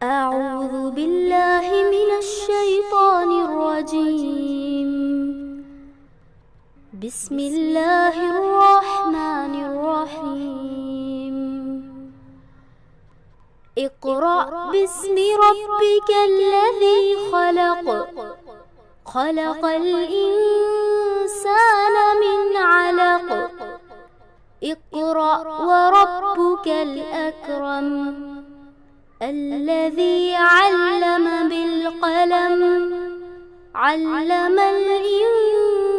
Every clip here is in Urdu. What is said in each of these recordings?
أعوذ بالله من الشيطان الرجيم. بسم الله الرحمن الرحيم. اقرأ باسم ربك الذي خلق. خلق الإنسان من علق. اقرأ وربك الأكرم. الذي علم بالقلم. علم الإنسان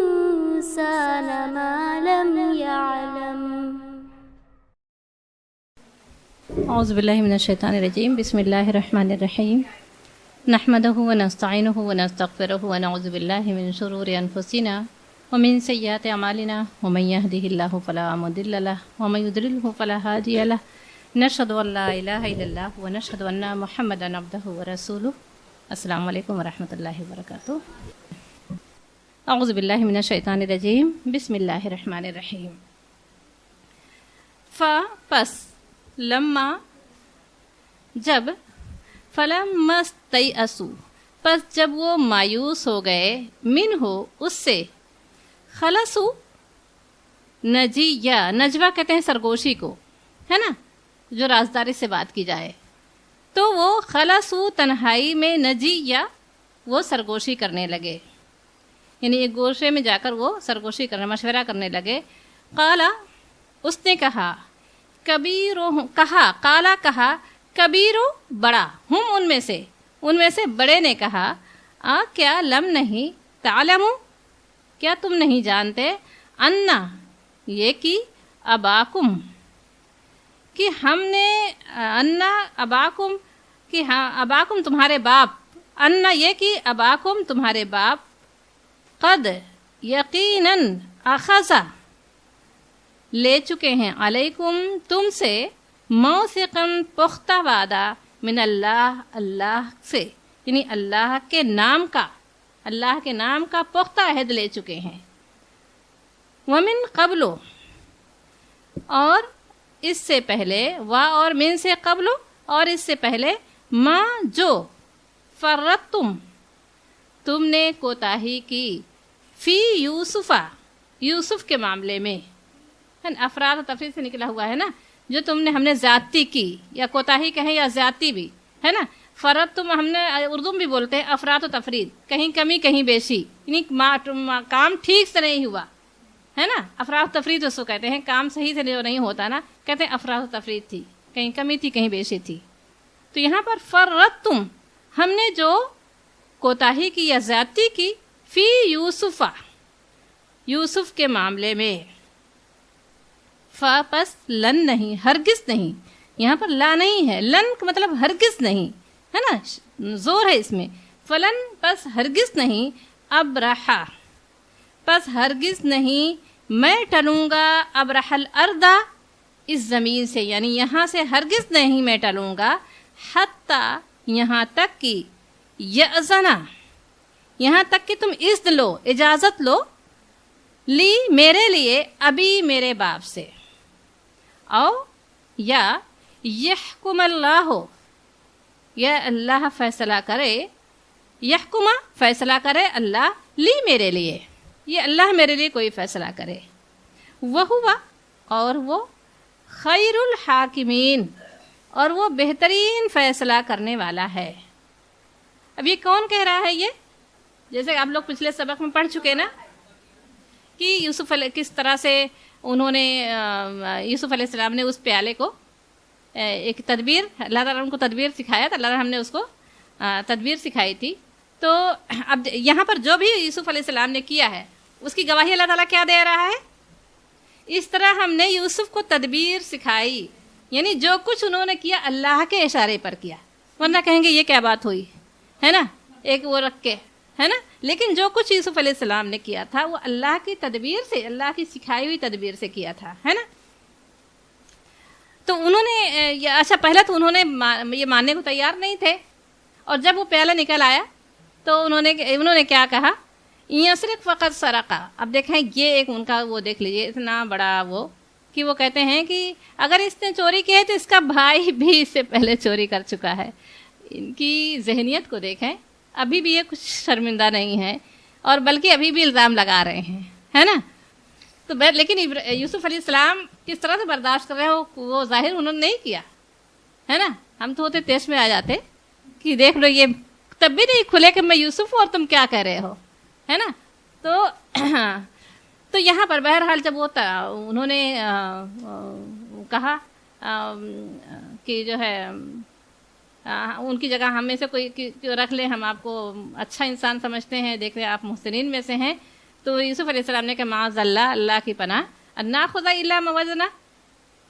ما لم يعلم. اعوذ باللہ من الشیطان الرجیم. بسم اللہ الرحمن الرحیم. نحمده ونستعینه ونستغفره ونعوذ باللہ من شرور انفسنا ومن سیئات اعمالنا ومن يهده الله فلا مضل له ومن يضلل فلا هادي له. نشهد ان لا الہ الا اللہ ونشهد ان محمدا عبده ورسولہ. السلام علیکم ورحمۃ اللہ وبرکاتہ. اعوذ باللہ من الشیطان الرجیم. بسم اللہ الرحمن الرحیم. پس لما جب فلما استیأسوا پس جب وہ مایوس ہو گئے من ہو اس سے خلصو نجیہ نجوہ کہتے ہیں سرگوشی کو ہے نا جو رازداری سے بات کی جائے تو وہ خلصو تنہائی میں نجیہ وہ سرگوشی کرنے لگے یعنی ایک گوشے میں جا کر وہ سرگوشی کرنے مشورہ کرنے لگے. قالا اس نے کہا کبیرو کہا کبیرو بڑا ہم ان میں سے بڑے نے کہا کیا لم نہیں تعلمو کیا تم نہیں جانتے انا یہ کہ اباکم کہ ہم نے انا اباکم کہ ہاں اباکم تمہارے باپ انا یہ کہ اباکم تمہارے باپ قد یقیناً اخذا لے چکے ہیں علیکم تم سے موثقاً پختہ وعدہ من اللہ سے یعنی اللہ کے نام کا پختہ عہد لے چکے ہیں. ومن قبل اور اس سے پہلے اور من سے قبل اور اس سے پہلے ما جو فرتم تم نے کوتاہی کی فی یوسف کے معاملے میں افراد و تفریق سے نکلا ہوا ہے نا جو ہم نے زیادتی کی یا کوتاہی کہیں یا زیادتی بھی ہے نا. فرد تم ہم نے اردو میں بھی بولتے ہیں افراد و تفرید کہیں کمی کہیں بیشی یعنی کام ٹھیک سے نہیں ہوا ہے نا. افراد و تفرید اس کو کہتے ہیں کام صحیح سے جو نہیں ہوتا نا کہتے ہیں افراد و تفرید تھی کہیں کمی تھی کہیں بیشی تھی. تو یہاں پر فرد تم ہم نے جو کوتاہی کی یا زیادتی کی فی یوسف کے معاملے میں پس لن نہیں ہرگز نہیں یہاں پر لا نہیں ہے لن کا مطلب ہرگز نہیں ہے نا زور ہے اس میں. فلن پس ہرگز نہیں ابرحا پس ہرگز نہیں میں ٹلوں گا ابرح الارض اس زمین سے یعنی یہاں سے ہرگز نہیں میں ٹلوں گا حتی یہاں تک کہ یأذنا یہاں تک کہ تم اذن لو اجازت لو لی میرے لیے ابھی میرے باپ سے او یا یحکم اللہ یا اللہ فیصلہ کرے یحکمہ فیصلہ کرے اللہ لی میرے لیے یہ اللہ میرے لیے کوئی فیصلہ کرے. وہوا اور وہ خیر الحاکمین اور وہ بہترین فیصلہ کرنے والا ہے. اب یہ کون کہہ رہا ہے یہ جیسے آپ لوگ پچھلے سبق میں پڑھ چکے نا کہ یوسف کس طرح سے انہوں نے یوسف علیہ السلام نے اس پیالے کو ایک تدبیر اللہ تعالیٰ ان کو تدبیر سکھایا تھا. اللہ تعالیٰ ہم نے اس کو تدبیر سکھائی تھی. تو اب یہاں پر جو بھی یوسف علیہ السلام نے کیا ہے اس کی گواہی اللہ تعالیٰ کیا دے رہا ہے اس طرح ہم نے یوسف کو تدبیر سکھائی یعنی جو کچھ انہوں نے کیا اللہ کے اشارے پر کیا ورنہ کہیں گے یہ کیا بات ہوئی ہے نا ایک وہ رکھ کے ہے نا. لیکن جو کچھ یوسف علیہ السلام نے کیا تھا وہ اللہ کی تدبیر سے اللہ کی سکھائی ہوئی تدبیر سے کیا تھا ہے نا. تو انہوں نے اچھا پہلے تو انہوں نے یہ ماننے کو تیار نہیں تھے اور جب وہ پیالہ نکل آیا تو انہوں نے کیا کہا یسرق فقط سرقہ. اب دیکھیں یہ ایک ان کا وہ دیکھ لیجئے اتنا بڑا وہ کہ وہ کہتے ہیں کہ اگر اس نے چوری کی ہے تو اس کا بھائی بھی اس سے پہلے چوری کر چکا ہے. ان کی ذہنیت کو دیکھیں، ابھی بھی یہ کچھ شرمندہ نہیں ہے اور بلکہ ابھی بھی الزام لگا رہے ہیں، ہے نا. تو لیکن یوسف علیہ السلام کس طرح سے برداشت کر رہے ہو وہ ظاہر انہوں نے نہیں کیا، ہے نا. ہم تو ہوتے تیش میں آ جاتے کہ دیکھ لو یہ تب بھی نہیں کھلے کہ میں یوسف ہوں اور تم کیا کہہ رہے ہو، ہے نا. تو یہاں پر بہرحال جب وہ انہوں نے کہا کہ جو ہے ان کی جگہ ہم میں سے کوئی رکھ لیں، ہم آپ کو اچھا انسان سمجھتے ہیں، دیکھ رہے آپ محسنین میں سے ہیں. تو یوسف علیہ السلام نے کہا معاذ اللہ، اللہ کی پناہ، انا خدا الا موزنا،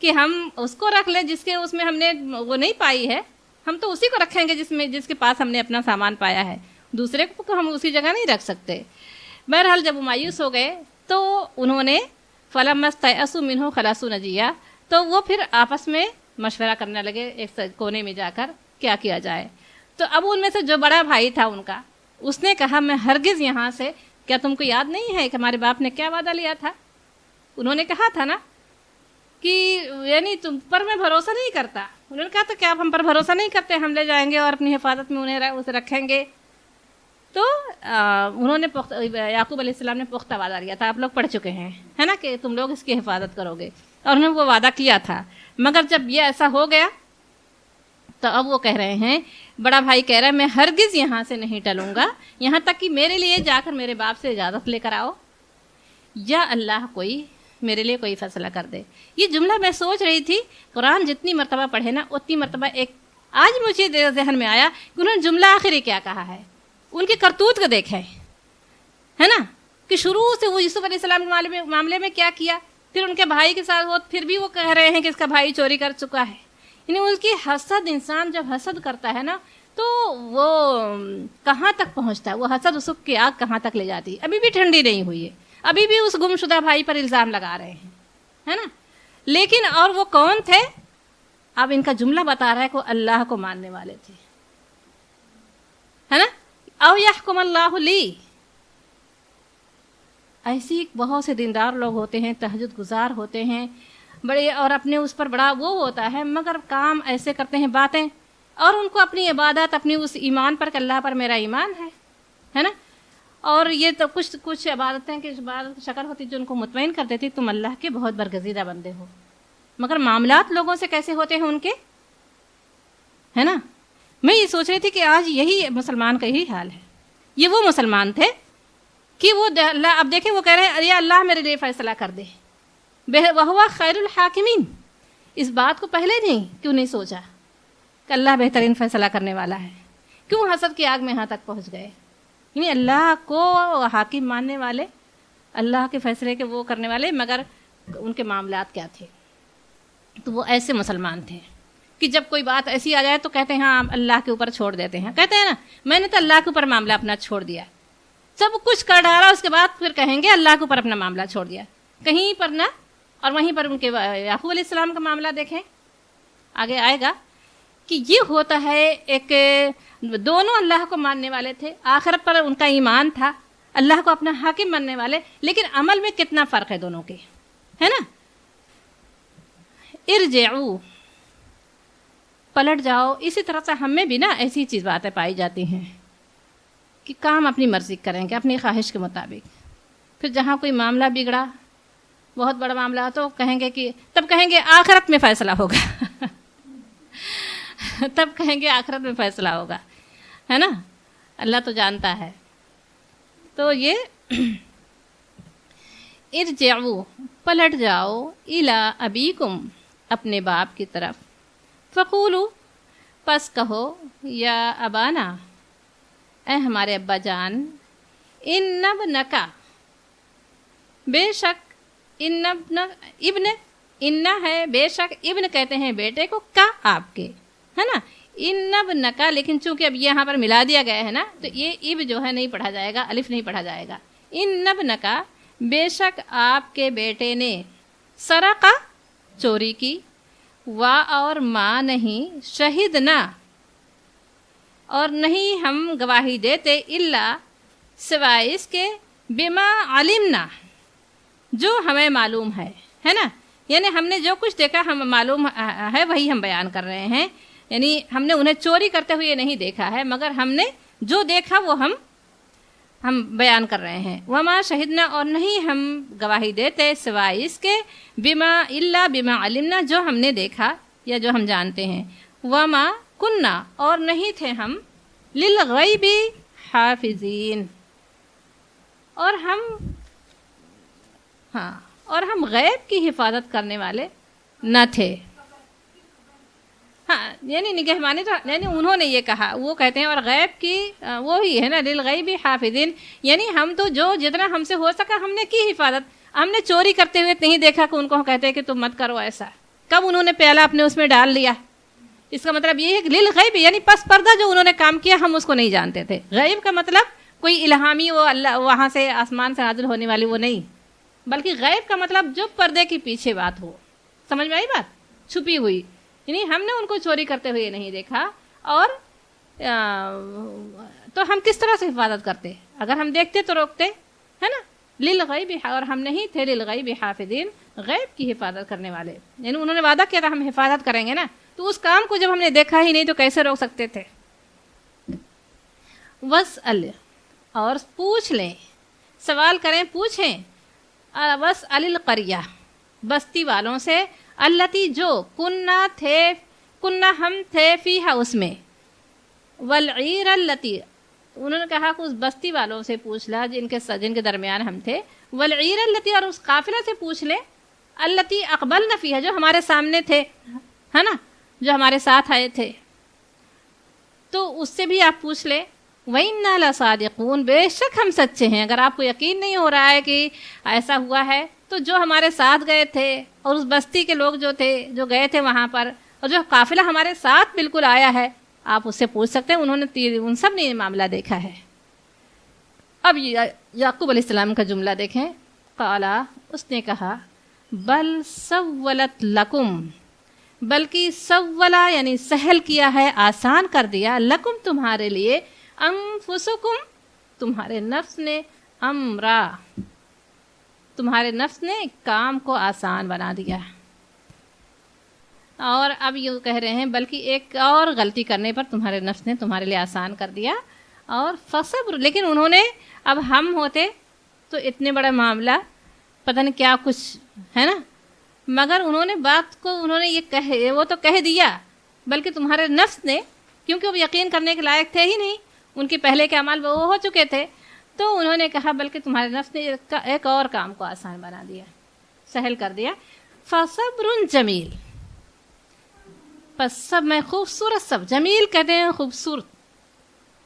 کہ ہم اس کو رکھ لیں جس کے اس میں ہم نے وہ نہیں پائی ہے، ہم تو اسی کو رکھیں گے جس کے پاس ہم نے اپنا سامان پایا ہے، دوسرے کو ہم اسی جگہ نہیں رکھ سکتے. بہرحال جب وہ مایوس ہو گئے تو انہوں نے فلما استيئسوا منه خلصوا نجيا، تو وہ پھر آپس میں مشورہ کرنے لگے ایک کونے میں جا کر کیا کیا جائے. تو اب ان میں سے جو بڑا بھائی تھا ان کا، اس نے کہا میں ہرگز یہاں سے، کیا تم کو یاد نہیں ہے کہ ہمارے باپ نے کیا وعدہ لیا تھا؟ انہوں نے کہا تھا نا کہ یعنی تم پر میں بھروسہ نہیں کرتا. انہوں نے کہا تو کیا آپ ہم پر بھروسہ نہیں کرتے، ہم لے جائیں گے اور اپنی حفاظت میں انہیں اسے رکھیں گے. تو انہوں نے یعقوب علیہ السلام نے پختہ وعدہ لیا تھا، آپ لوگ پڑھ چکے ہیں، ہے نا، کہ تم لوگ اس کی حفاظت کرو گے، اور انہوں نے وہ وعدہ کیا تھا. مگر جب یہ ایسا ہو گیا تو اب وہ کہہ رہے ہیں، بڑا بھائی کہہ رہا ہے میں ہرگز یہاں سے نہیں ٹلوں گا یہاں تک کہ میرے لیے جا کر میرے باپ سے اجازت لے کر آؤ، یا اللہ کوئی میرے لیے کوئی فیصلہ کر دے. یہ جملہ میں سوچ رہی تھی، قرآن جتنی مرتبہ پڑھے نا اتنی مرتبہ ایک آج مجھے ذہن میں آیا کہ انہوں نے جملہ آخری کیا کہا ہے. ان کی کرتوت کو دیکھیں، ہے نا، کہ شروع سے وہ یوسف علیہ السلام کے معاملے میں کیا کیا، پھر ان کے بھائی کے ساتھ وہ پھر بھی وہ کہہ رہے ہیں کہ اس کا بھائی چوری کر چکا ہے. یعنی اس کی حسد، انسان جب حسد کرتا ہے نا تو وہ کہاں تک پہنچتا ہے، وہ حسد اس کی آگ کہاں تک لے جاتی ہے. ابھی بھی ٹھنڈی نہیں ہوئی ہے، ابھی بھی اس گمشدہ بھائی پر الزام لگا رہے ہیں، ہے نا. لیکن اور وہ کون تھے؟ اب ان کا جملہ بتا رہا ہے کہ اللہ کو ماننے والے تھے، ہے نا. او یحکم اللہ لی، ایسی بہت سے دیندار لوگ ہوتے ہیں، تہجد گزار ہوتے ہیں بڑے، اور اپنے اس پر بڑا وہ ہوتا ہے، مگر کام ایسے کرتے ہیں باتیں، اور ان کو اپنی عبادت، اپنی اس ایمان پر کہ اللہ پر میرا ایمان ہے نا. اور یہ تو کچھ عبادتیں کی عبادت شکل ہوتی جو ان کو مطمئن کر دیتی تم اللہ کے بہت برگزیدہ بندے ہو. مگر معاملات لوگوں سے کیسے ہوتے ہیں ان کے، ہے نا. میں یہ سوچ رہی تھی کہ آج یہی مسلمان کا یہی حال ہے. یہ وہ مسلمان تھے کہ وہ اللہ، اب دیکھیں وہ کہہ رہے ہیں یا اللہ میرے لیے فیصلہ کر دے، وہو خیر الحاکمین. اس بات کو پہلے کیوں نہیں سوچا کہ اللہ بہترین فیصلہ کرنے والا ہے؟ کیوں حسد کی آگ میں یہاں تک پہنچ گئے؟ یعنی اللہ کو حاکم ماننے والے، اللہ کے فیصلے کے وہ کرنے والے، مگر ان کے معاملات کیا تھے؟ تو وہ ایسے مسلمان تھے کہ جب کوئی بات ایسی آ جائے تو کہتے ہیں ہاں اللہ کے اوپر چھوڑ دیتے ہیں. کہتے ہیں نا میں نے تو اللہ کے اوپر معاملہ اپنا چھوڑ دیا، سب کچھ کر ڈالا، اس کے بعد پھر کہیں گے اللہ کے اوپر اپنا معاملہ چھوڑ دیا. کہیں پر نہ. اور وہیں پر ان کے یعقوب علیہ السلام کا معاملہ دیکھیں، آگے آئے گا کہ یہ ہوتا ہے ایک، دونوں اللہ کو ماننے والے تھے، آخرت پر ان کا ایمان تھا، اللہ کو اپنا حاکم ماننے والے، لیکن عمل میں کتنا فرق ہے دونوں کے، ہے نا. ارجعوا، پلٹ جاؤ. اسی طرح سے ہم میں بھی نا ایسی چیز باتیں پائی جاتی ہیں کہ کام اپنی مرضی کریں گے، اپنی خواہش کے مطابق. پھر جہاں کوئی معاملہ بگڑا، بہت بڑا معاملہ تو کہیں گے کہ تب کہیں گے آخرت میں فیصلہ ہوگا تب کہیں گے آخرت میں فیصلہ ہوگا، ہے نا. اللہ تو جانتا ہے. تو یہ ارجعوا، پلٹ جاؤ، الی ابیکم، اپنے باپ کی طرف، فقولوا، پس کہو، یا ابانا، اے ہمارے ابا جان، ان ابنکا، بے شک، ان ابن، ان ہے بے شک، ابن کہتے ہیں بیٹے کو، کا آپ کے، ہے نا. ان ابنکا، لیکن چونکہ اب یہاں پر ملا دیا گیا ہے نا تو یہ اب جو ہے نہیں پڑھا جائے گا، الف نہیں پڑھا جائے گا. ان ابنکا، بے شک آپ کے بیٹے نے، سرقہ، چوری کی، وا اور ماں نہیں، شہدنا، اور نہیں ہم گواہی دیتے، الا، سوائے اس کے، بما علمنا، جو ہمیں معلوم ہے نا. یعنی ہم نے جو کچھ دیکھا ہم معلوم ہے وہی ہم بیان کر رہے ہیں. یعنی ہم نے انہیں چوری کرتے ہوئے نہیں دیکھا ہے، مگر ہم نے جو دیکھا وہ ہم بیان کر رہے ہیں۔ وما شہدنا، اور نہیں ہم گواہی دیتے سوائے اس کے، بما الا بما علمنا، جو ہم نے دیکھا یا جو ہم جانتے ہیں۔ وما کننا، اور نہیں تھے ہم للغیب حافظین، اور ہم غیب کی حفاظت کرنے والے نہ تھے۔ ہاں یعنی نگہبانی تو یعنی انہوں نے یہ کہا، وہ کہتے ہیں اور غیب کی وہی ہے نا، للغیب حافظین، یعنی ہم تو جو جتنا ہم سے ہو سکا ہم نے کی حفاظت، ہم نے چوری کرتے ہوئے نہیں دیکھا کہ ان کو کہتے ہیں کہ تم مت کرو ایسا۔ کب انہوں نے پیالہ اپنے اس میں ڈال لیا، اس کا مطلب یہ ہے کہ للغیب یعنی پس پردہ جو انہوں نے کام کیا ہم اس کو نہیں جانتے تھے۔ غیب کا مطلب کوئی الہامی وہ اللہ وہاں سے آسمان سے نازل ہونے والی وہ نہیں، بلکہ غیب کا مطلب جو پردے کے پیچھے بات ہو، سمجھ میں آئی بات، چھپی ہوئی، یعنی ہم نے ان کو چوری کرتے ہوئے نہیں دیکھا۔ اور تو ہم کس طرح سے حفاظت کرتے، اگر ہم دیکھتے تو روکتے، ہے نا، للغیب، اور ہم نہیں تھے للغیب حافظین، غیب کی حفاظت کرنے والے، یعنی انہوں نے وعدہ کیا تھا ہم حفاظت کریں گے نا، تو اس کام کو جب ہم نے دیکھا ہی نہیں تو کیسے روک سکتے تھے۔ وسأل، اور پوچھ لیں، سوال کریں، پوچھیں، وسأل القریہ، بستی والوں سے، التی جو کننا ہم تھے فیہا اس میں، والعیر التی، انہوں نے کہا کہ اس بستی والوں سے پوچھ لا جن کے درمیان ہم تھے، والعیر التی، اور اس قافلہ سے پوچھ لیں، التی اقبلنا فیہا، جو ہمارے سامنے تھے، ہے نا، جو ہمارے ساتھ آئے تھے، تو اس سے بھی آپ پوچھ لیں۔ وَإِنَّا لَصَادِقُونَ، بے شک ہم سچے ہیں۔ اگر آپ کو یقین نہیں ہو رہا ہے کہ ایسا ہوا ہے تو جو ہمارے ساتھ گئے تھے اور اس بستی کے لوگ جو تھے جو گئے تھے وہاں پر، اور جو قافلہ ہمارے ساتھ بالکل آیا ہے، آپ اس سے پوچھ سکتے ہیں، انہوں نے ان سب نے یہ معاملہ دیکھا ہے۔ اب یعقوب علیہ السلام کا جملہ دیکھیں، قالا، اس نے کہا، بل سولت لکم، بلکہ سولا یعنی سہل کیا ہے، آسان کر دیا، لکم تمہارے لیے، انفسکم تمہارے نفس نے، امرا تمہارے نفس نے کام کو آسان بنا دیا۔ اور اب یہ کہہ رہے ہیں بلکہ ایک اور غلطی کرنے پر تمہارے نفس نے تمہارے لیے آسان کر دیا، اور فصبر، لیکن انہوں نے، اب ہم ہوتے تو اتنے بڑا معاملہ پتہ نہیں کیا کچھ ہے نا، مگر انہوں نے بات کو انہوں نے یہ وہ تو کہہ دیا، بلکہ تمہارے نفس نے، کیونکہ وہ یقین کرنے کے لائق تھے ہی نہیں، ان کے پہلے کے اعمال وہ ہو چکے تھے، تو انہوں نے کہا بلکہ تمہارے نفس نے ایک اور کام کو آسان بنا دیا، سہل کر دیا، فصبر جمیل، پس سب میں خوبصورت صبر، جمیل کہتے ہیں خوبصورت،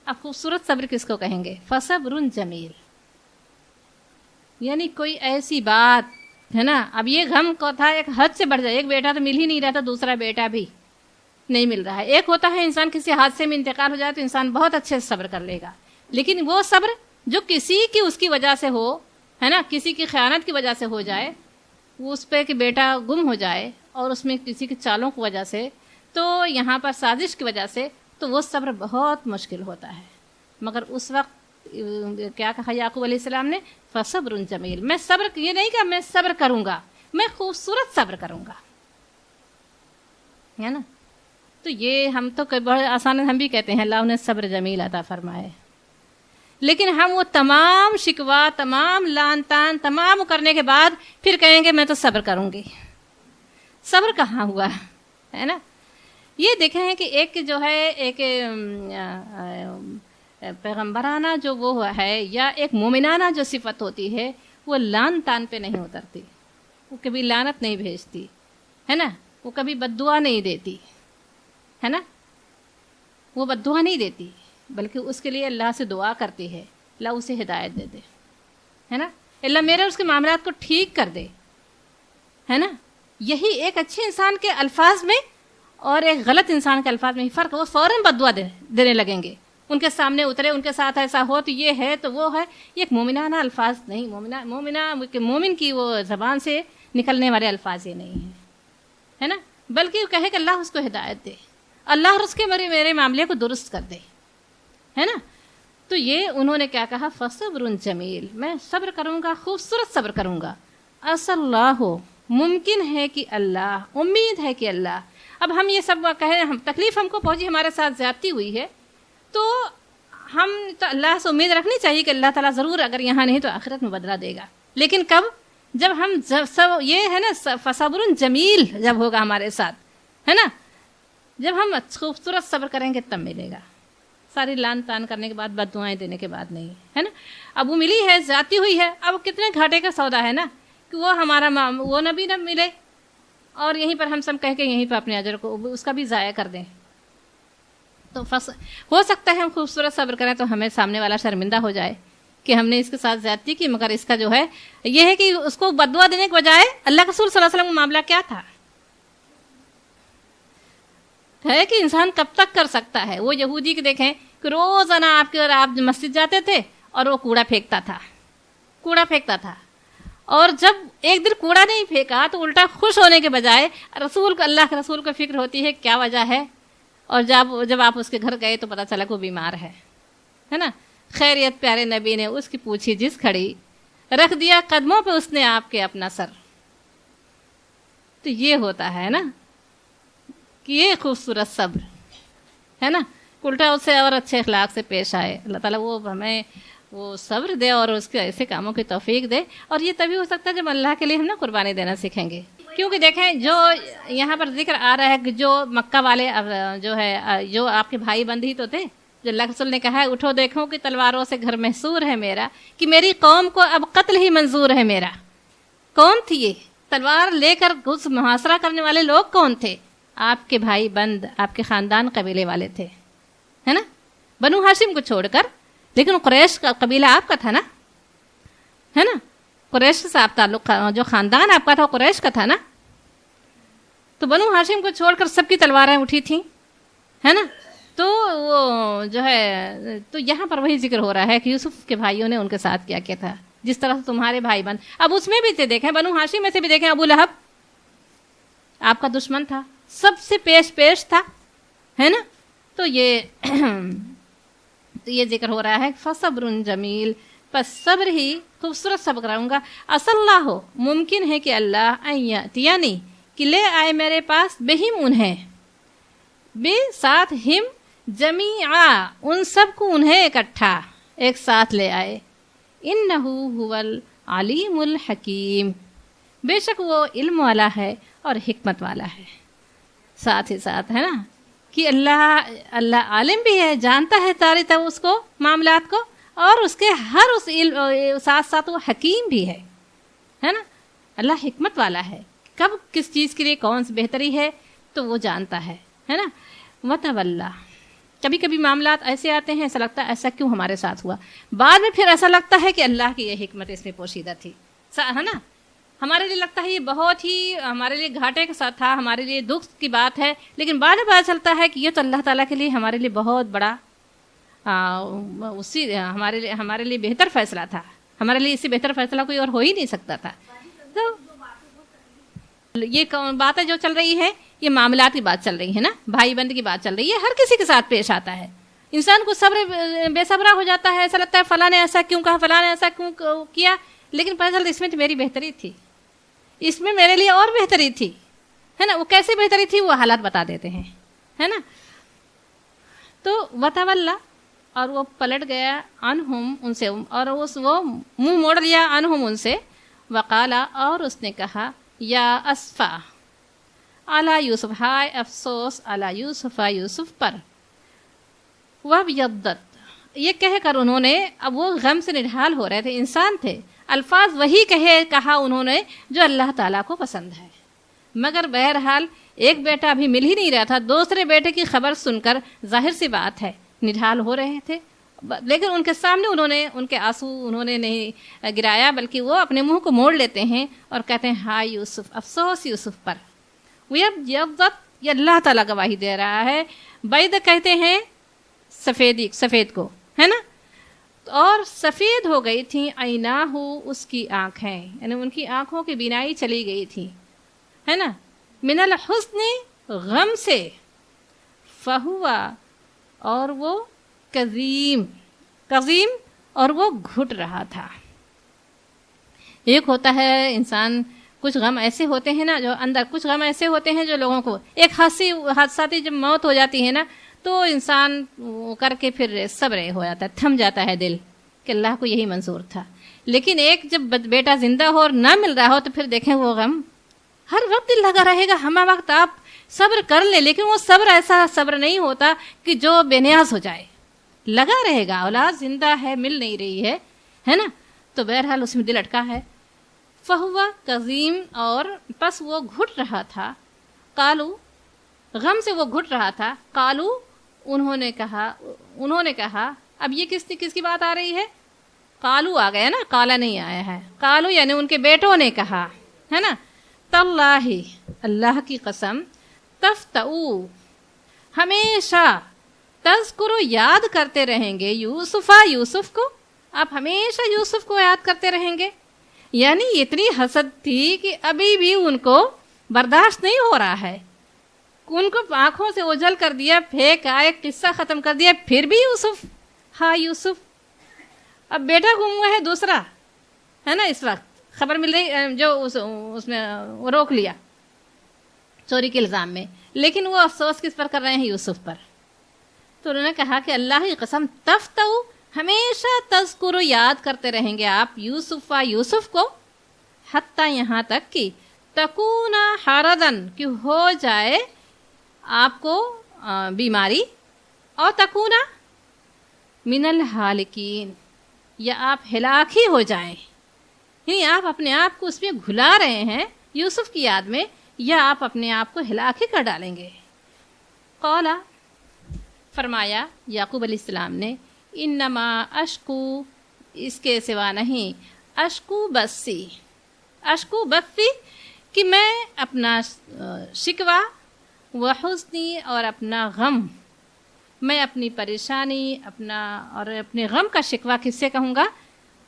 اب خوبصورت صبر کس کو کہیں گے، فصبر جمیل، یعنی کوئی ایسی بات ہے نا، اب یہ غم کو تھا ایک حد سے بڑھ جائے، ایک بیٹا تو مل ہی نہیں رہا تھا، دوسرا بیٹا بھی نہیں مل رہا ہے، ایک ہوتا ہے انسان کسی حادثے میں انتقال ہو جائے تو انسان بہت اچھے سے صبر کر لے گا، لیکن وہ صبر جو کسی کی اس کی وجہ سے ہو، ہے نا، کسی کی خیانت کی وجہ سے ہو جائے، وہ اس پہ کہ بیٹا گم ہو جائے، اور اس میں کسی کی چالوں کی وجہ سے، تو یہاں پر سازش کی وجہ سے، تو وہ صبر بہت مشکل ہوتا ہے، مگر اس وقت کیا کہا یعقوب علیہ السلام نے، فصبر جمیل، میں صبر، یہ نہیں کہ میں صبر کروں گا، میں خوبصورت صبر کروں گا، ہے نا، تو یہ ہم تو بڑے آسان ہم بھی کہتے ہیں اللہ انہیں صبر جمیل عطا فرمائے، لیکن ہم وہ تمام شکوہ، تمام لان تان، تمام کرنے کے بعد پھر کہیں گے میں تو صبر کروں گی، صبر کہاں ہوا ہے نا۔ یہ دیکھیں کہ ایک جو ہے ایک پیغمبرانہ جو وہ ہے یا ایک مومنانہ جو صفت ہوتی ہے وہ لان تان پہ نہیں اترتی، وہ کبھی لعنت نہیں بھیجتی، ہے نا، وہ کبھی بد دعا نہیں دیتی، ہے نا، وہ بد دعا نہیں دیتی، بلکہ اس کے لیے اللہ سے دعا کرتی ہے، اللہ اسے ہدایت دے دے، ہے نا، اللہ میرے اس کے معاملات کو ٹھیک کر دے، ہے نا۔ یہی ایک اچھے انسان کے الفاظ میں اور ایک غلط انسان کے الفاظ میں ہی فرق، وہ فوراً بد دعا دینے لگیں گے، ان کے سامنے اترے، ان کے ساتھ ایسا ہو تو یہ ہے تو وہ ہے، یہ ایک مومنانہ الفاظ نہیں، مومن کی وہ زبان سے نکلنے والے الفاظ یہ نہیں ہیں، ہے نا، بلکہ وہ کہے کہ اللہ اس کو ہدایت دے، اللہ اس کے میرے معاملے کو درست کر دے، ہے نا۔ تو یہ انہوں نے کیا کہا، فصبر جمیل، میں صبر کروں گا، خوبصورت صبر کروں گا، عسى اللہ، ممکن ہے کہ اللہ، امید ہے کہ اللہ، اب ہم یہ سب کہیں ہم تکلیف ہم کو پہنچی، ہمارے ساتھ زیادتی ہوئی ہے، تو ہم تو اللہ سے امید رکھنی چاہیے کہ اللہ تعالیٰ ضرور اگر یہاں نہیں تو آخرت میں بدلہ دے گا. لیکن کب؟ جب ہم سب یہ ہے نا فصبر جمیل جب ہوگا ہمارے ساتھ، ہے نا، جب ہم خوبصورت صبر کریں گے تب ملے گا. ساری لان تان کرنے کے بعد، بد دعائیں دینے کے بعد نہیں، ہے نا. اب وہ ملی ہے، زیادتی ہوئی ہے، اب کتنے گھاٹے کا سودا ہے نا کہ وہ ہمارا وہ نبی نہ ملے اور یہیں پر ہم سب کہہ کے یہیں پر اپنے اجر کو اس کا بھی ضائع کر دیں. تو ہو سکتا ہے ہم خوبصورت صبر کریں تو ہمیں سامنے والا شرمندہ ہو جائے کہ ہم نے اس کے ساتھ زیادتی کی، مگر اس کا جو ہے یہ ہے کہ اس کو بددعا دینے کے بجائے اللہ کے رسول صلی اللہ علیہ وسلم کا معاملہ کیا تھا ہے کہ انسان کب تک کر سکتا ہے. وہ یہودی کے دیکھیں کہ روزانہ آپ مسجد جاتے تھے اور وہ کوڑا پھینکتا تھا، اور جب ایک دن کوڑا نہیں پھینکا تو الٹا خوش ہونے کے بجائے اللہ کے رسول کو فکر ہوتی ہے کیا وجہ ہے، اور جب آپ اس کے گھر گئے تو پتہ چلا کہ وہ بیمار ہے نا. خیریت پیارے نبی نے اس کی پوچھی جس کھڑی، رکھ دیا قدموں پہ اس نے آپ کے اپنا سر. تو یہ ہوتا ہے نا کہ یہ خوبصورت صبر ہے نا. الٹا اس سے اور اچھے اخلاق سے پیش آئے. اللہ تعالیٰ وہ ہمیں وہ صبر دے اور اس کے ایسے کاموں کی توفیق دے. اور یہ تبھی ہو سکتا ہے جب اللہ کے لیے ہم نا قربانی دینا سیکھیں گے. کیونکہ دیکھیں جو یہاں پر ذکر آ رہا ہے کہ جو مکہ والے جو آپ کے بھائی بند ہی تو تھے، جو اللہ کے رسول نے کہا ہے اٹھو دیکھو کہ تلواروں سے گھر محصور ہے میرا، کہ میری قوم کو اب قتل ہی منظور ہے میرا. کون تھی یہ تلوار لے کر گھس محاصرہ کرنے والے لوگ؟ کون تھے؟ آپ کے بھائی بند، آپ کے خاندان قبیلے والے تھے، ہے نا. بنو ہاشم کو چھوڑ کر، لیکن قریش کا قبیلہ آپ کا تھا نا، ہے نا. قریش سے آپ تعلق، جو خاندان آپ کا تھا وہ قریش کا تھا نا. تو بنو ہاشم کو چھوڑ کر سب کی تلواریں اٹھی تھیں، ہے نا. تو وہ جو ہے تو یہاں پر وہی ذکر ہو رہا ہے کہ یوسف کے بھائیوں نے ان کے ساتھ کیا کیا تھا، جس طرح سے تمہارے بھائی بند. اب اس میں بھی سے دیکھیں، بنو ہاشم میں سے بھی دیکھیں، ابو لہب آپ کا دشمن تھا، سب سے پیش تھا، ہے نا. تو یہ ذکر ہو رہا ہے فصبر جمیل، پس صبر ہی خوبصورت صبر کراؤں گا. اصل اللہ ہو، ممکن ہے کہ اللہ یعنی کہ لے آئے میرے پاس بہم انہیں، بے ساتھ ہم جمیعا ان سب کو انہیں اکٹھا ایک ساتھ لے آئے. انہو هو العلیم الحکیم، بے شک وہ علم والا ہے اور حکمت والا ہے. ساتھ ہی ساتھ ہے نا کہ اللہ عالم بھی ہے، جانتا ہے ساری طرح اس کو معاملات کو، اور اس کے ہر اس علم ساتھ ساتھ وہ حکیم بھی ہے نا. اللہ حکمت والا ہے، کب کس چیز کے لیے کون سی بہتری ہے تو وہ جانتا ہے نا. وتولا، کبھی کبھی معاملات ایسے آتے ہیں ایسا لگتا ہے ایسا کیوں ہمارے ساتھ ہوا، بعد میں پھر ایسا لگتا ہے کہ اللہ کی یہ حکمت اس میں پوشیدہ تھی، ہے نا. ہمارے لیے لگتا ہے یہ بہت ہی ہمارے لیے گھاٹے کے ساتھ تھا، ہمارے لیے دکھ کی بات ہے، لیکن بعد میں پتہ چلتا ہے کہ یہ تو اللہ تعالیٰ کے لیے ہمارے لیے بہت بڑا ہمارے لیے بہتر فیصلہ تھا. ہمارے لیے اس سے بہتر فیصلہ کوئی اور ہو ہی نہیں سکتا تھا. تو یہ باتیں جو چل رہی ہے یہ معاملات کی بات چل رہی ہے نا، بھائی بند کی بات چل رہی ہے. ہر کسی کے ساتھ پیش آتا ہے. انسان کو صبر بے صبرا ہو جاتا ہے، ایسا لگتا ہے فلاں نے ایسا کیوں کہا، فلاں نے ایسا کیوں کیا، لیکن پتہ چلتا اس میں تو میری بہتری تھی، اس میں میرے لیے اور بہتری تھی، ہے نا. وہ کیسے بہتری تھی وہ حالات بتا دیتے ہیں، ہے نا. تو وتولا، اور وہ پلٹ گیا عنہم ان سے، اور وہ منہ موڑ لیا عنہم ان سے. وقالا، اور اس نے کہا یا اسفا علی یوسف، ہائے افسوس علی یوسف، یوسف پر. وابیضت، یہ کہہ کر انہوں نے، اب وہ غم سے نڈھال ہو رہے تھے، انسان تھے، الفاظ وہی کہا انہوں نے جو اللہ تعالیٰ کو پسند ہے. مگر بہرحال ایک بیٹا ابھی مل ہی نہیں رہا تھا، دوسرے بیٹے کی خبر سن کر ظاہر سی بات ہے نڈھال ہو رہے تھے. لیکن ان کے سامنے انہوں نے ان کے آنسو انہوں نے نہیں گرایا، بلکہ وہ اپنے منہ کو موڑ لیتے ہیں اور کہتے ہیں ہائے یوسف، افسوس یوسف پر. یہ اللہ تعالیٰ گواہی دے رہا ہے. بید کہتے ہیں سفید کو، ہے نا. اور سفید ہو گئی تھیں عیناہ، اس کی آنکھیں، یعنی ان کی آنکھوں کی بینائی چلی گئی تھی، ہے نا. من الحزن، غم سے، فہوا، اور وہ کظیم، اور وہ گھٹ رہا تھا. ایک ہوتا ہے انسان کچھ غم ایسے ہوتے ہیں نا جو اندر، کچھ غم ایسے ہوتے ہیں جو لوگوں کو ایک حادثاتی جب موت ہو جاتی ہے نا تو انسان کر کے پھر صبر ہو جاتا ہے، تھم جاتا ہے دل کہ اللہ کو یہی منظور تھا. لیکن ایک جب بیٹا زندہ ہو اور نہ مل رہا ہو تو پھر دیکھیں وہ غم ہر وقت دل لگا رہے گا. ہمہ وقت آپ صبر کر لیں لیکن وہ صبر ایسا صبر نہیں ہوتا کہ جو بے نیاز ہو جائے، لگا رہے گا. اولاد زندہ ہے، مل نہیں رہی ہے نا، تو بہرحال اس میں دل اٹکا ہے. فہوا کظیم، اور پس وہ گھٹ رہا تھا. قالو، غم سے وہ گھٹ رہا تھا. قالو، انہوں نے کہا. اب یہ کس کی بات آ رہی ہے؟ قالو آ گیا نا، قالا نہیں آیا ہے. قالو یعنی ان کے بیٹوں نے کہا ہے نا. تاللہ، اللہ کی قسم، تفتؤ، ہمیشہ، تذکرو، یاد کرتے رہیں گے، یوسف کو، آپ ہمیشہ یوسف کو یاد کرتے رہیں گے. یعنی اتنی حسد تھی کہ ابھی بھی ان کو برداشت نہیں ہو رہا ہے. ان کو آنکھوں سے اوجھل کر دیا، پھینک آئے، قصہ ختم کر دیا، پھر بھی یوسف، ہاں یوسف. اب بیٹا گم ہوا ہے دوسرا ہے نا، اس وقت خبر مل رہی جو اس نے وہ روک لیا چوری کے الزام میں، لیکن وہ افسوس کس پر کر رہے ہیں؟ یوسف پر. تو انہوں نے کہا کہ اللہ کی قسم، تفتؤ، ہمیشہ تذکرو، یاد کرتے رہیں گے آپ، یوسف کو، حتیٰ یہاں تک کہ تکونا حردن، کہ ہو جائے آپ کو بیماری، اور تکونا من الحالکین، یا آپ ہلاک ہی ہو جائیں. یعنی آپ اپنے آپ کو اس میں گھلا رہے ہیں یوسف کی یاد میں، یا آپ اپنے آپ کو ہلاک ہی کر ڈالیں گے. قولا، فرمایا یعقوب علیہ السلام نے، انما اشکو، اس کے سوا نہیں، اشکو بسی کہ میں اپنا شکوہ، وحزنی، اور اپنا غم، میں اپنی پریشانی اپنے غم کا شکوہ کس سے کہوں گا؟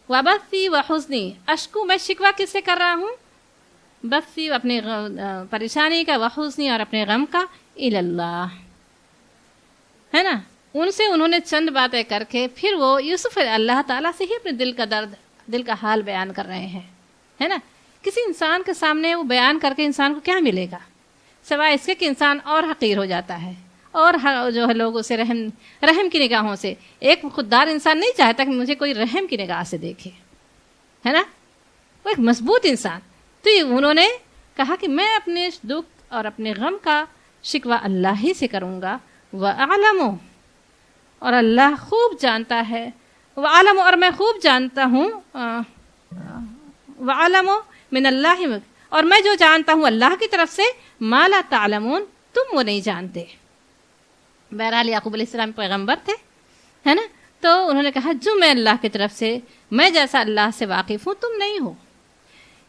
وبثی وحزنی، اشکو، میں شکوہ کس سے کر رہا ہوں؟ بثی، اپنی پریشانی کا، وحزنی، اور اپنے غم کا، اللہ، ہے نا. ان سے انہوں نے چند باتیں کر کے پھر وہ یوسف اللہ تعالیٰ سے ہی اپنے دل کا درد، دل کا حال بیان کر رہے ہیں، ہے نا. کسی انسان کے سامنے وہ بیان کر کے انسان کو کیا ملے گا سوائے اس کے کہ انسان اور حقیر ہو جاتا ہے، اور جو ہے لوگ اسے رحم کی نگاہوں سے، ایک خوددار انسان نہیں چاہتا کہ مجھے کوئی رحم کی نگاہ سے دیکھے، ہے نا، وہ ایک مضبوط انسان. تو انہوں نے کہا کہ میں اپنے دکھ اور اپنے غم کا شکوہ اللہ ہی سے کروں گا. وَأَعْلَمُ، اور اللہ خوب جانتا ہے، وَأَعْلَمُ، اور میں خوب جانتا ہوں، وَأَعْلَمُ مِنَ اللَّهِ، اور میں جو جانتا ہوں اللہ کی طرف سے، مَا لَا تَعْلَمُونَ، تم وہ نہیں جانتے. بہرحال یعقوب علیہ السلام پیغمبر تھے، ہے نا. تو انہوں نے کہا جو میں اللہ کی طرف سے، میں جیسا اللہ سے واقف ہوں تم نہیں ہو.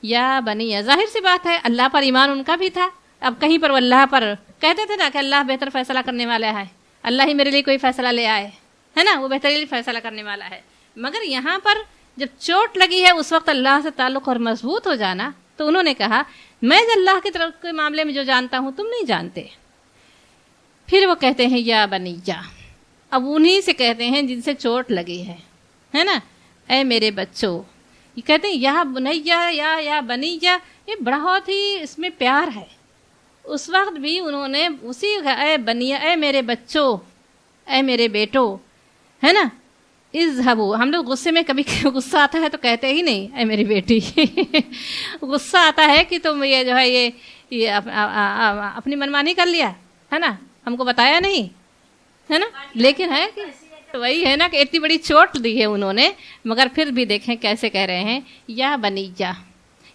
یا بنی، ظاہر سی بات ہے اللہ پر ایمان ان کا بھی تھا. اب کہیں پر وہ اللہ پر کہتے تھے نا کہ اللہ بہتر فیصلہ کرنے والا ہے، اللہ ہی میرے لیے کوئی فیصلہ لے آئے، ہے نا، وہ بہترین فیصلہ کرنے والا ہے. مگر یہاں پر جب چوٹ لگی ہے اس وقت اللہ سے تعلق اور مضبوط ہو جانا، تو انہوں نے کہا میں اللہ کی طرف کے معاملے میں جو جانتا ہوں تم نہیں جانتے. پھر وہ کہتے ہیں یا بنیا، اب انہی سے کہتے ہیں جن سے چوٹ لگی ہے نا، اے میرے بچوں. یہ کہتے ہیں یا بنیا، یا بنیا، یہ بہت ہی اس میں پیار ہے. اس وقت بھی انہوں نے اسی اے بنیا، اے میرے بچوں، اے میرے بیٹو، ہے نا. اذهبوا، ہم لوگ غصے میں کبھی غصہ آتا ہے تو کہتے ہی نہیں اے میری بیٹی غصہ آتا ہے کہ تم یہ جو ہے یہ اپنی منمانی کر لیا، ہے نا، ہم کو بتایا نہیں، ہے نا. لیکن ہے کہ وہی ہے نا کہ اتنی بڑی چوٹ دی ہے انہوں نے، مگر پھر بھی دیکھیں کیسے کہہ رہے ہیں یا بنیا.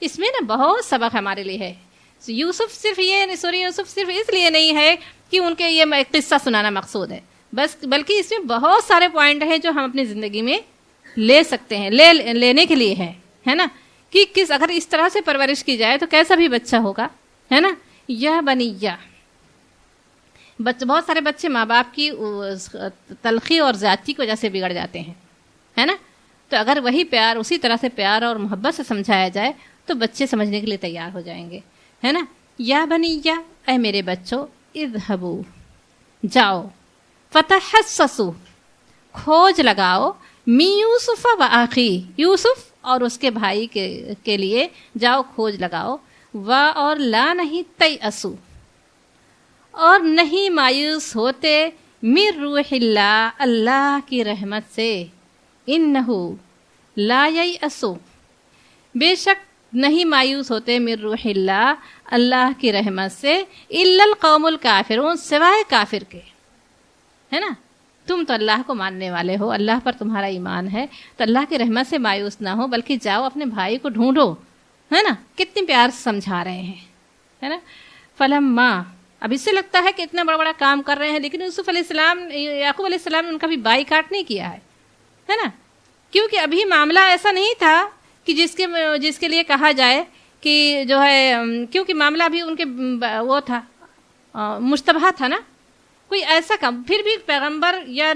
اس میں نا بہت سبق ہمارے لیے ہے. یوسف صرف یہ سورہ یوسف صرف اس لیے نہیں ہے کہ ان کے یہ قصہ سنانا مقصود ہے بس، بلکہ اس میں بہت سارے پوائنٹ ہیں جو ہم اپنی زندگی میں لے سکتے ہیں، لینے کے لیے ہے نا، کہ اگر اس طرح سے پرورش کی جائے تو کیسا بھی بچہ ہوگا، ہے نا. یا بنیا، بہت سارے بچے ماں باپ کی تلخی اور زیادتی کی وجہ سے بگڑ جاتے ہیں، ہے نا. تو اگر وہی پیار اسی طرح سے پیار اور محبت سے سمجھایا جائے تو بچے سمجھنے کے لیے تیار ہو جائیں گے، ہے نا. یا بنیا، اے میرے بچوں، اذهبوا، جاؤ، فتحسسوا، کھوج لگاؤ، من یوسف و اخی، یوسف اور اس کے بھائی کے لیے جاؤ کھوج لگاؤ، وا اور لا نہیں تیأسو اور نہیں مایوس ہوتے من روح اللہ اللہ کی رحمت سے انہو لا ییأسو بے شک نہیں مایوس ہوتے من روح اللہ اللہ کی رحمت سے الا القوم الکافرون سوائے کافر کے، ہے نا. تم تو اللہ کو ماننے والے ہو، اللہ پر تمہارا ایمان ہے، تو اللہ کی رحمت سے مایوس نہ ہو بلکہ جاؤ اپنے بھائی کو ڈھونڈو، ہے نا. کتنی پیار سے سمجھا رہے ہیں، ہے نا. فلما، اب اس سے لگتا ہے کہ اتنا بڑا بڑا کام کر رہے ہیں، لیکن یوسف علیہ السلام یعقوب علیہ السلام نے ان کا بھی بائی کاٹ نہیں کیا ہے نا. کیونکہ ابھی معاملہ ایسا نہیں تھا کہ جس کے لیے کہا جائے کہ جو ہے، کیونکہ معاملہ بھی ان کے وہ تھا، مشتبہ تھا نا. کوئی ایسا کام، پھر بھی پیغمبر یا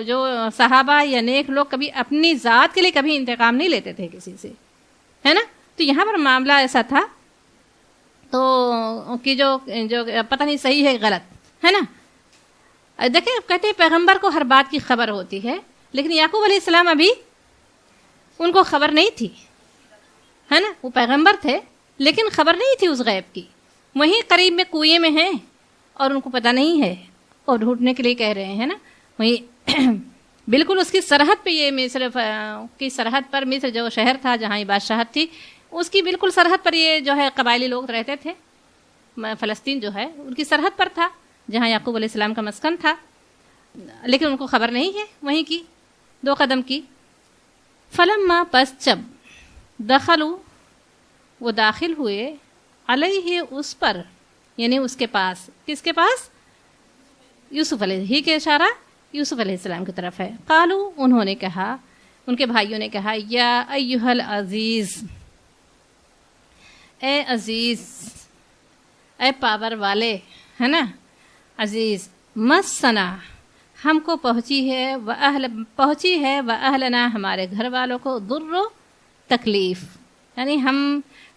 جو صحابہ یا نیک لوگ کبھی اپنی ذات کے لیے کبھی انتقام نہیں لیتے تھے کسی سے، ہے نا. تو یہاں پر معاملہ ایسا تھا تو کہ جو پتہ نہیں صحیح ہے غلط، ہے نا. دیکھیں کہتے ہیں پیغمبر کو ہر بات کی خبر ہوتی ہے، لیکن یعقوب علیہ السلام ابھی ان کو خبر نہیں تھی، ہے نا. وہ پیغمبر تھے لیکن خبر نہیں تھی اس غیب کی. وہیں قریب میں کنویں میں ہیں اور ان کو پتہ نہیں ہے اور ڈھونڈنے کے لیے کہہ رہے ہیں نا. وہیں بالکل اس کی سرحد پہ، یہ مصر کی سرحد پر، مصر جو شہر تھا جہاں یہ بادشاہت تھی اس کی بالکل سرحد پر یہ جو ہے قبائلی لوگ رہتے تھے. فلسطین جو ہے ان کی سرحد پر تھا جہاں یعقوب علیہ السلام کا مسکن تھا، لیکن ان کو خبر نہیں ہے وہیں کی 2 قدم کی. فلما، پس جب دخلوا، وہ داخل ہوئے، علیہ اس پر، یعنی اس کے پاس، کس کے پاس؟ یوسف علیہ ہی کے اشارہ یوسف علیہ السلام کی طرف ہے. قالو، انہوں نے کہا، ان کے بھائیوں نے کہا، یا ایھا العزیز، اے عزیز، اے پاور والے، ہے نا. عزیز، مسنا، ہم کو پہنچی ہے، و اہلنا، ہمارے گھر والوں کو، ضر، تکلیف، یعنی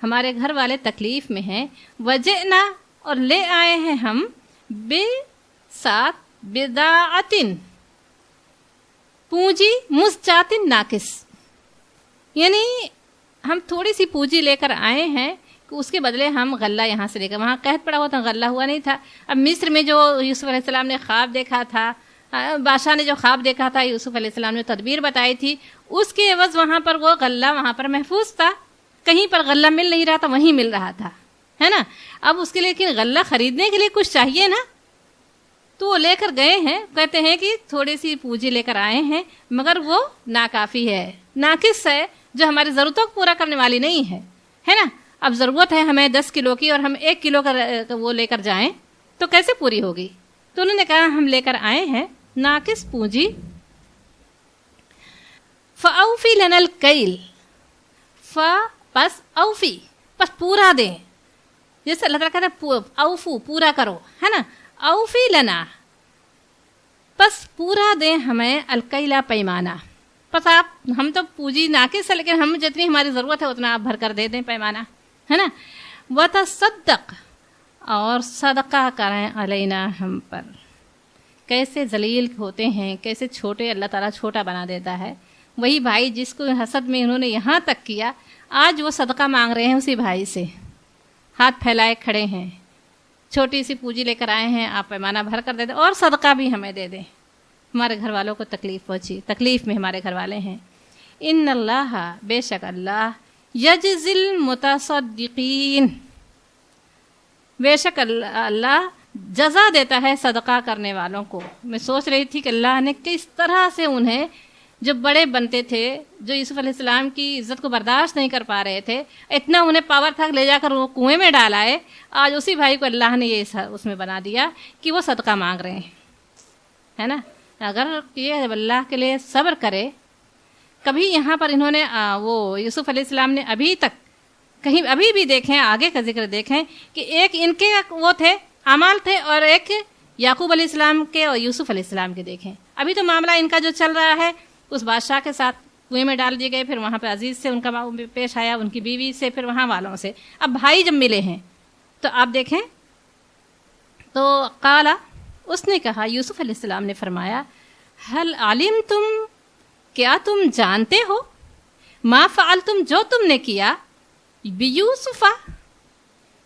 ہمارے گھر والے تکلیف میں ہیں. وجئنا، اور لے آئے ہیں ہم، بے ساتھ، بداعتن، پونجی، مزجاتن، ناقص، یعنی ہم تھوڑی سی پونجی لے کر آئے ہیں کہ اس کے بدلے ہم غلہ یہاں سے لے کر، وہاں قحط پڑا ہوا تھا، غلہ ہوا نہیں تھا. اب مصر میں جو یوسف علیہ السلام نے خواب دیکھا تھا، بادشاہ نے جو خواب دیکھا تھا، یوسف علیہ السلام نے تدبیر بتائی تھی، اس کے عوض وہاں پر وہ غلہ وہاں پر محفوظ تھا. کہیں پر غلہ مل نہیں رہا تھا، وہیں مل رہا تھا، ہے نا. اب اس کے لیے غلہ خریدنے کے لیے کچھ چاہیے نا، تو وہ لے کر گئے ہیں. کہتے ہیں کہ تھوڑی سی پونجی لے کر آئے ہیں مگر وہ ناکافی ہے، ناقص ہے، جو ہماری ضرورتوں کو پورا کرنے والی نہیں ہے نا. اب ضرورت ہے ہمیں 10 کلو کی اور ہم 1 کلو کا وہ لے کر جائیں تو کیسے پوری ہوگی؟ تو انہوں نے کہا ہم لے کر آئے ہیں ناقص پونجی. فَأَوْفِي لَنَا الْكَيْلَ، پس اوفی، پس پورا دیں، جیسے اللہ تعالیٰ کہتا ہے اوفو، پورا کرو، ہے نا. اوفی لنا، پس پورا دیں ہمیں، الکیلا، پیمانہ. پس آپ، ہم تو پونجی ناقص ہے لیکن ہم جتنی ہماری ضرورت ہے اتنا آپ بھر کر دے دیں، پیمانہ، ہے نا. وتصدق، اور صدقہ کریں، علینا، ہم پر. کیسے ذلیل ہوتے ہیں، کیسے چھوٹے، اللہ تعالیٰ چھوٹا بنا دیتا ہے. وہی بھائی جس کو حسد میں انہوں نے یہاں تک کیا، آج وہ صدقہ مانگ رہے ہیں اسی بھائی سے، ہاتھ پھیلائے کھڑے ہیں. چھوٹی سی پونجی لے کر آئے ہیں، آپ پیمانہ بھر کر دے دیں اور صدقہ بھی ہمیں دے دیں، ہمارے گھر والوں کو تکلیف پہنچی، تکلیف میں ہمارے گھر والے ہیں. ان اللہ، بے شک اللہ، یجزی المتصدقین، بے شک اللہ جزا دیتا ہے صدقہ کرنے والوں کو. میں سوچ رہی تھی کہ اللہ نے کس طرح سے انہیں، جو بڑے بنتے تھے، جو یوسف علیہ السلام کی عزت کو برداشت نہیں کر پا رہے تھے، اتنا انہیں پاور تھا لے جا کر وہ کنویں میں ڈالا ہے. آج اسی بھائی کو اللہ نے یہ اس میں بنا دیا کہ وہ صدقہ مانگ رہے ہیں، ہے نا. اگر یہ اللہ کے لیے صبر کرے، کبھی یہاں پر انہوں نے وہ یوسف علیہ السلام نے ابھی تک کہیں، ابھی بھی دیکھیں آگے کا ذکر دیکھیں کہ ایک ان کے وہ تھے اعمال تھے اور ایک یعقوب علیہ السلام کے اور یوسف علیہ السلام کے. دیکھیں ابھی تو معاملہ ان کا جو چل رہا ہے، اس بادشاہ کے ساتھ کنویں میں ڈال دیے گئے، پھر وہاں پہ عزیز سے ان کا پیش آیا، ان کی بیوی سے، پھر وہاں والوں سے. اب بھائی جب ملے ہیں تو آپ دیکھیں، تو قالا، اس نے کہا، یوسف علیہ السلام نے فرمایا، حل علمتم، کیا تم جانتے ہو، ما فعلتم، جو تم نے کیا، بیوسفا،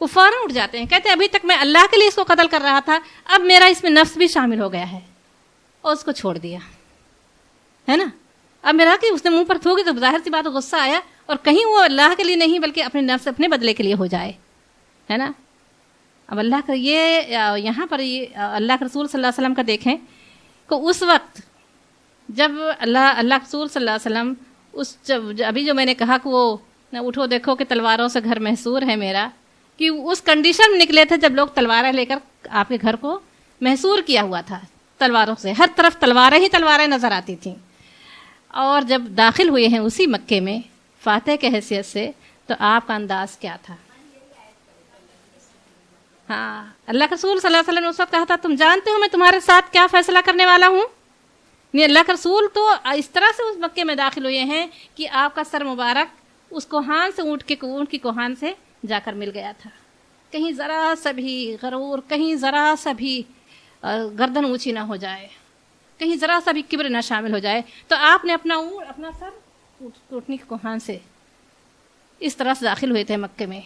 وہ فوراً اٹھ جاتے ہیں، کہتے ہیں ابھی تک میں اللہ کے لیے اس کو قتل کر رہا تھا، اب میرا اس میں نفس بھی شامل ہو گیا ہے اور اس کو چھوڑ دیا ہے نا. اب میرا کہ اس نے منہ پر تھوکی تو ظاہر سی بات غصہ آیا، اور کہیں وہ اللہ کے لیے نہیں بلکہ اپنے نفس اپنے بدلے کے لیے ہو جائے ہے نا. اب اللہ کا یہ یہاں پر یہ اللہ کے رسول صلی اللہ علیہ وسلم کا دیکھیں کہ اس وقت جب اللہ رسول صلی اللہ علیہ وسلم ابھی جو میں نے کہا کہ وہ اٹھو دیکھو کہ تلواروں سے گھر محصور ہے میرا، کہ اس کنڈیشن میں نکلے تھے جب لوگ تلواریں لے کر آپ کے گھر کو محصور کیا ہوا تھا تلواروں سے، ہر طرف تلواریں ہی تلواریں نظر آتی تھیں. اور جب داخل ہوئے ہیں اسی مکے میں فاتح کے حیثیت سے، تو آپ کا انداز کیا تھا؟ ہاں، اللہ کے رسول صلی اللہ علیہ وسلم نے اس وقت کہا تھا تم جانتے ہو میں تمہارے ساتھ کیا فیصلہ کرنے والا ہوں. نہیں، اللہ کے رسول تو اس طرح سے اس مکے میں داخل ہوئے ہیں کہ آپ کا سر مبارک اس کوہان سے اونٹ کی کوہان سے جا کر مل گیا تھا. کہیں ذرا سا بھی غرور، کہیں ذرا سا بھی گردن اونچی نہ ہو جائے، کہیں ذرا سا بھی کبر نہ شامل ہو جائے، تو آپ نے اپنا سر اونٹنی کی کوہان سے اس طرح سے داخل ہوئے تھے مکے میں.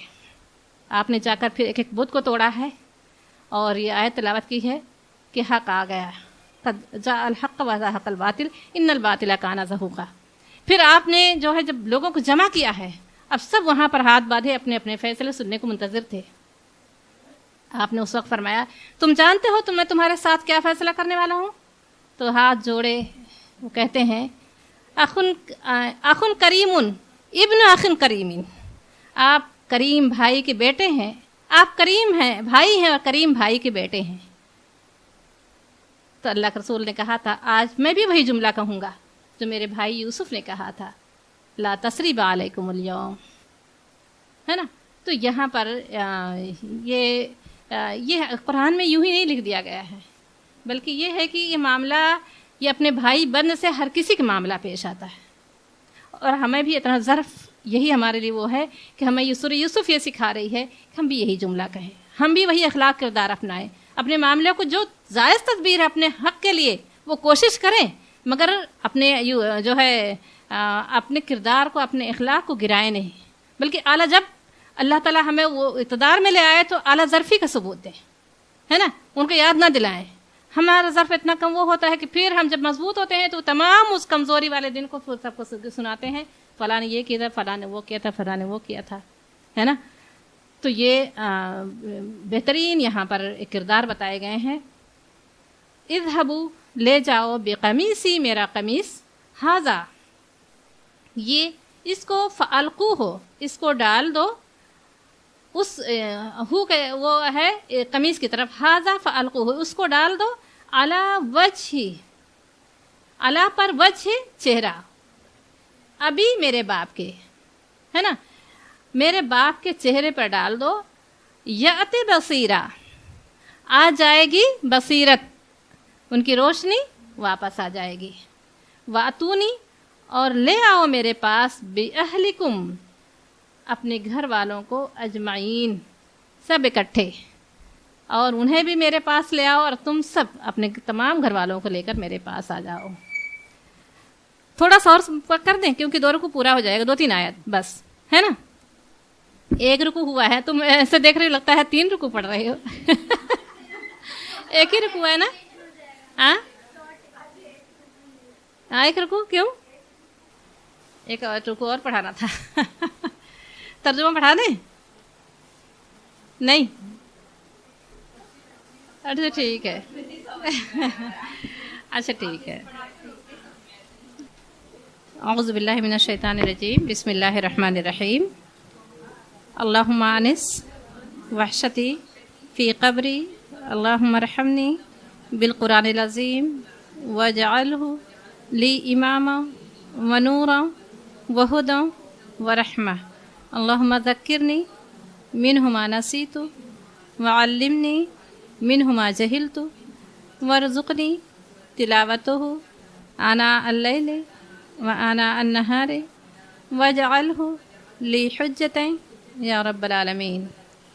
آپ نے جا کر پھر ایک ایک بت کو توڑا ہے اور یہ آیت تلاوت کی ہے کہ حق آ گیا، قد جاء الحق وزهق الباطل ان الباطل کان زہوقا. پھر آپ نے جو ہے جب لوگوں کو جمع کیا ہے، اب سب وہاں پر ہاتھ باندھے اپنے اپنے فیصلے سننے کو منتظر تھے. آپ نے اس وقت فرمایا تم جانتے ہو میں تمہارے ساتھ کیا فیصلہ کرنے والا ہوں؟ تو ہاتھ جوڑے وہ کہتے ہیں اخن کریم ابن اخن کریم، آپ کریم بھائی کے بیٹے ہیں، آپ کریم ہیں بھائی ہیں اور کریم بھائی کے بیٹے ہیں. تو اللہ کے رسول نے کہا تھا آج میں بھی وہی جملہ کہوں گا جو میرے بھائی یوسف نے کہا تھا، لا تثریب علیکم اليوم، ہے نا. تو یہاں پر یہ قرآن میں یوں ہی نہیں لکھ دیا گیا ہے، بلکہ یہ ہے کہ یہ معاملہ یہ اپنے بھائی بن سے ہر کسی کا معاملہ پیش آتا ہے. اور ہمیں بھی اتنا ظرف یہی ہمارے لیے وہ ہے کہ ہمیں سورہ یوسف یہ سکھا رہی ہے کہ ہم بھی یہی جملہ کہیں، ہم بھی وہی اخلاق کردار اپنائیں، اپنے معاملے کو جو جائز تدبیر ہے اپنے حق کے لیے وہ کوشش کریں، مگر اپنے جو ہے اپنے کردار کو اپنے اخلاق کو گرائیں نہیں، بلکہ اعلیٰ جب اللہ تعالیٰ ہمیں وہ اقتدار میں لے آئے تو اعلیٰ ظرفی کا ثبوت دیں، ہے نا، ان کو یاد نہ دلائیں. ہمارا ظرف اتنا کم وہ ہوتا ہے کہ پھر ہم جب مضبوط ہوتے ہیں تو تمام اس کمزوری والے دن کو سب کو سناتے ہیں، فلاں نے یہ کیا تھا، فلاں نے وہ کیا تھا، فلاں نے وہ کیا تھا، ہے نا. تو یہ بہترین یہاں پر ایک کردار بتائے گئے ہیں. اذهبوا لے جاؤ بقمیصی میرا قمیص، ھذا یہ اس کو فالقوہ اس کو ڈال دو، اس ہو کہ وہ ہے قمیص کی طرف، ھذا فالقوہ اس کو ڈال دو، علی وجہ علی پر وجہ چہرہ، ابھی میرے باپ کے، ہے نا، میرے باپ کے چہرے پر ڈال دو، یأتی بصیرہ آ جائے گی بصیرت، ان کی روشنی واپس آ جائے گی. واتونی اور لے آؤ میرے پاس، باہلکم اپنے گھر والوں کو، اجمعین سب اکٹھے، اور انہیں بھی میرے پاس لے آؤ، اور تم سب اپنے تمام گھر والوں کو لے کر میرے پاس آ جاؤ. تھوڑا سا اور کر دیں کیونکہ 2 رکوع پورا ہو جائے گا، 2-3 آیت بس، ہے نا. 1 رکوع ہوا ہے، تم ایسے دیکھ رہے لگتا ہے 3 رکوع پڑھ رہے ہو. ایک ہی رکوع ہے نا. ہاں 1 رکوع کیوں؟ ایک رکوع اور پڑھانا تھا. ترجمہ پڑھا دیں؟ نہیں، اچھا ٹھیک ہے. اچھا ٹھیک ہے. اعوذ باللہ من الشیطان الرجیم، بسم اللہ الرحمن الرحیم. اللہم آنس وحشتی فی قبری، اللہم ارحمنی بالقرآن العظیم واجعلہ لی اماما ونورا وہدا ورحمہ. اللہم ذکرنی منہ ما نسیت وعلمنی منہ ما جہلت وارزقنی تلاوتہ آناء اللیل وآناء النہار واجعلہ لی حجۃ یا رب العالمین.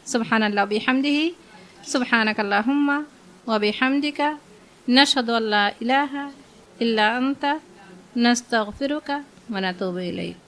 سبحان اللہ وبحمدہ، سبحانک اللہم وبحمدک، نشہد ان لا الہ الا انت، نستغفرک ونتوب الیک.